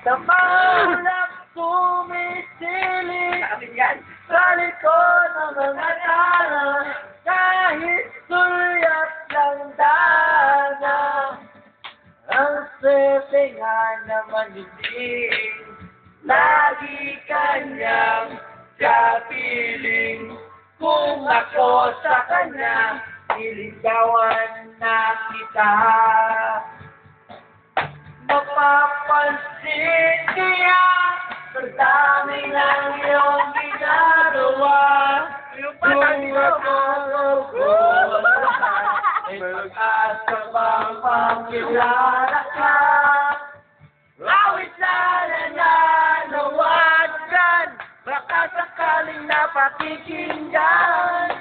Sa maulap sumisilip sa likod ng mga tala, kahit sulyap lang dana. Ang swerte nga naman hindi lagi kanyang kapiling. Kung ako sa kanya, niligawan na kita. Mapapansin niya sa dami ng iyong ginagawa. Kung ako ay pag-asa bang pangkilala ka, awit na nananawagan, baka sakaling napakikinggan.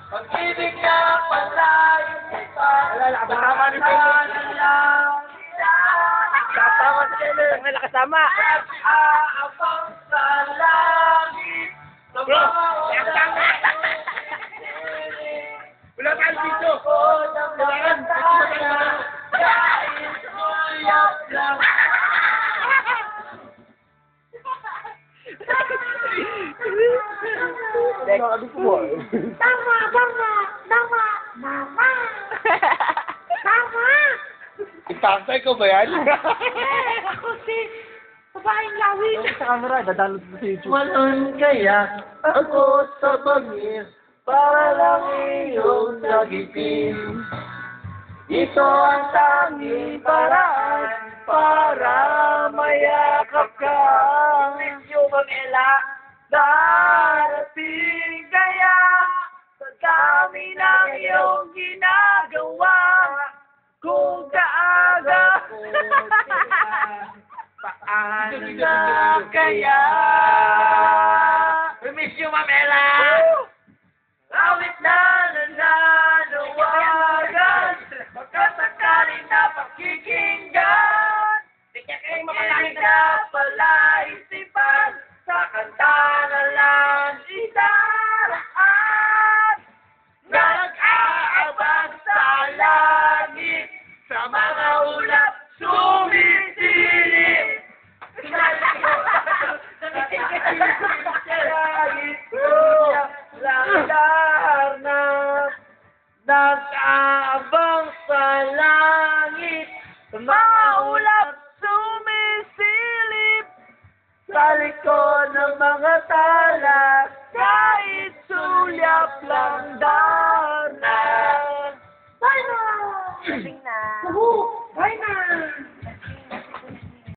Pag-ibig na palayo kita, tama na lang. Kasama sa kailan, may nakasama. Nag-aabang sa langit. Bro, wala tayong video. Kailangan. Dahil sulyap lang. Tama. Ipantay ko ba yan? Ako si babaeng lawin. Sa camera, dadalot mo sa YouTube. Walang kaya ako sa bangis para lang iyong sagipin. Ito ang tanging paraan para mayakap ka. Medyo mamela, darating kaya sa dami ng iyong ginagawa. Kung kaaga, paano na kaya? We miss you, Mamela! Awit na nananawagan, baka sakaling napakikinggan. Hindi na pala isipan, sa kanta na lang idaraan. Nag-aabang sa langit, sa mga ulap sumisilip. Nag-aabang sa langit, sa mga ulap sumisilip sa likod ng mga tao.